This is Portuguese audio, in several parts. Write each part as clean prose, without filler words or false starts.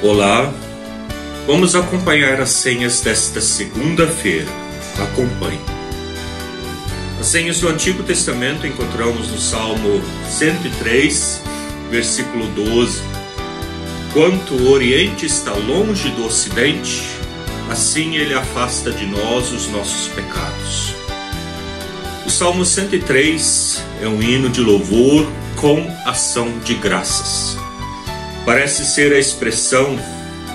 Olá, vamos acompanhar as senhas desta segunda-feira. Acompanhe. As senhas do Antigo Testamento encontramos no Salmo 103, versículo 12. Quanto o Oriente está longe do Ocidente, assim ele afasta de nós os nossos pecados. O Salmo 103 é um hino de louvor com ação de graças. Parece ser a expressão,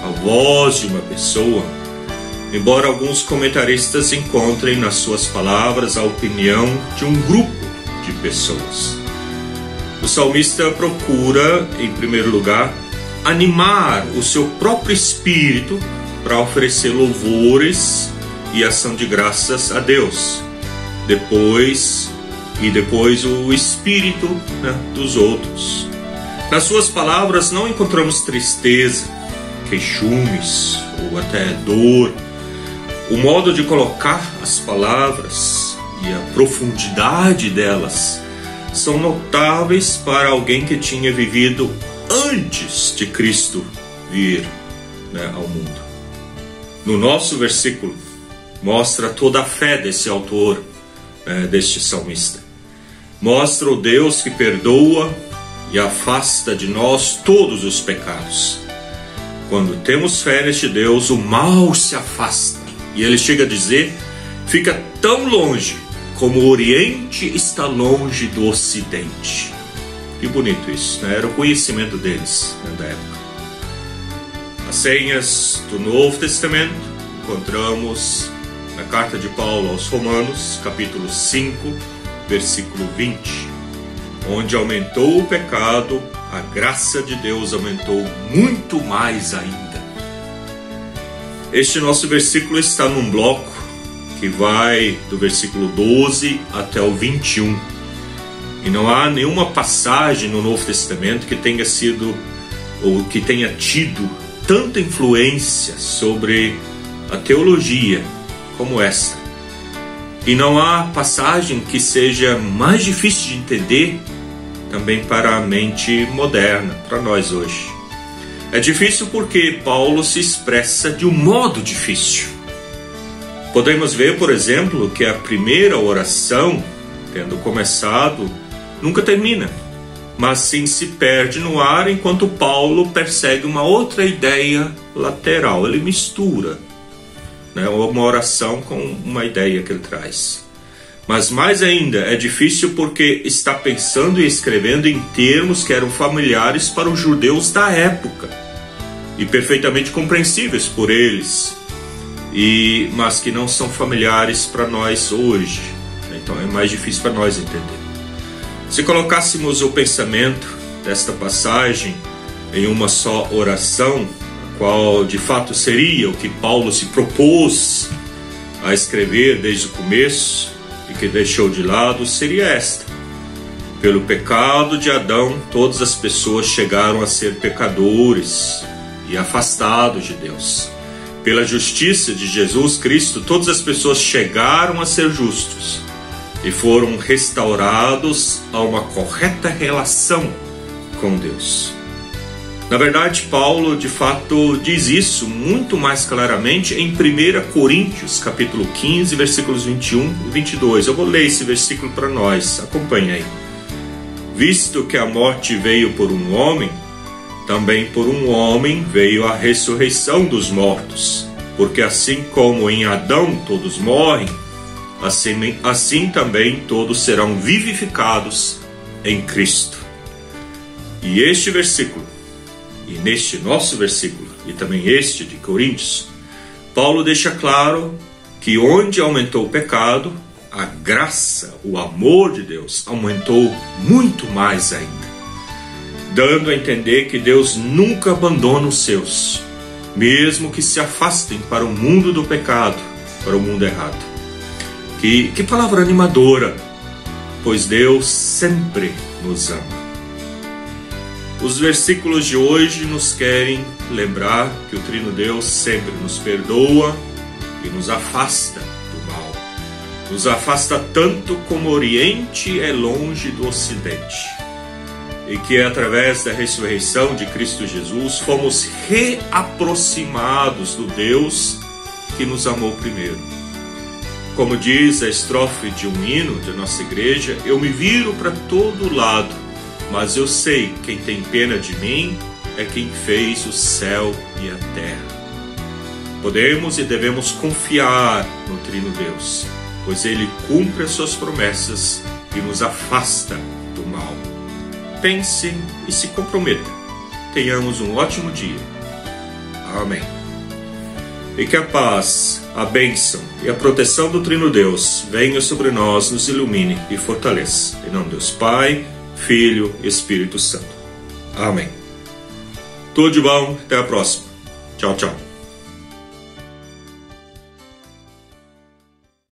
a voz de uma pessoa, embora alguns comentaristas encontrem nas suas palavras a opinião de um grupo de pessoas. O salmista procura, em primeiro lugar, animar o seu próprio espírito para oferecer louvores e ação de graças a Deus. Depois o espírito dos outros. Nas suas palavras não encontramos tristeza, queixumes ou até dor. O modo de colocar as palavras e a profundidade delas são notáveis para alguém que tinha vivido antes de Cristo vir ao mundo. No nosso versículo mostra toda a fé desse autor, deste salmista. Mostra o Deus que perdoa e afasta de nós todos os pecados. Quando temos fé neste Deus, o mal se afasta. E ele chega a dizer, fica tão longe como o Oriente está longe do Ocidente. Que bonito isso, Era o conhecimento deles da época. As senhas do Novo Testamento encontramos na carta de Paulo aos Romanos, capítulo 5, versículo 20. Onde aumentou o pecado, a graça de Deus aumentou muito mais ainda. Este nosso versículo está num bloco que vai do versículo 12 até o 21. E não há nenhuma passagem no Novo Testamento que tenha sido ou que tenha tido tanta influência sobre a teologia como esta. E não há passagem que seja mais difícil de entender também para a mente moderna, para nós hoje. É difícil porque Paulo se expressa de um modo difícil. Podemos ver, por exemplo, que a primeira oração, tendo começado, nunca termina, mas sim se perde no ar enquanto Paulo persegue uma outra ideia lateral. Ele mistura uma oração com uma ideia que ele traz. Mas mais ainda, é difícil porque está pensando e escrevendo em termos que eram familiares para os judeus da época e perfeitamente compreensíveis por eles, mas que não são familiares para nós hoje. Então é mais difícil para nós entender. Se colocássemos o pensamento desta passagem em uma só oração, qual de fato seria o que Paulo se propôs a escrever desde o começo e que deixou de lado, seria esta: pelo pecado de Adão, todas as pessoas chegaram a ser pecadores e afastados de Deus. Pela justiça de Jesus Cristo, todas as pessoas chegaram a ser justos e foram restaurados a uma correta relação com Deus. Na verdade, Paulo, de fato, diz isso muito mais claramente em 1 Coríntios, capítulo 15, versículos 21 e 22. Eu vou ler esse versículo para nós, acompanhe aí. Visto que a morte veio por um homem, também por um homem veio a ressurreição dos mortos. Porque assim como em Adão todos morrem, assim também todos serão vivificados em Cristo. E este versículo, e neste nosso versículo, e também este de Coríntios, Paulo deixa claro que onde aumentou o pecado, a graça, o amor de Deus aumentou muito mais ainda, dando a entender que Deus nunca abandona os seus, mesmo que se afastem para o mundo do pecado, para o mundo errado. Que palavra animadora, pois Deus sempre nos ama. Os versículos de hoje nos querem lembrar que o Trino Deus sempre nos perdoa e nos afasta do mal. Nos afasta tanto como o Oriente é longe do Ocidente. e que através da ressurreição de Cristo Jesus fomos reaproximados do Deus que nos amou primeiro. Como diz a estrofe de um hino de nossa igreja, eu me viro para todo lado, mas eu sei quem tem pena de mim é quem fez o céu e a terra. Podemos e devemos confiar no Trino Deus, pois Ele cumpre as suas promessas e nos afasta do mal. Pense e se comprometa. Tenhamos um ótimo dia. Amém. E que a paz, a bênção e a proteção do Trino Deus venha sobre nós, nos ilumine e fortaleça. Em nome de Deus Pai, Filho e Espírito Santo. Amém. Tudo de bom. Até a próxima. Tchau, tchau.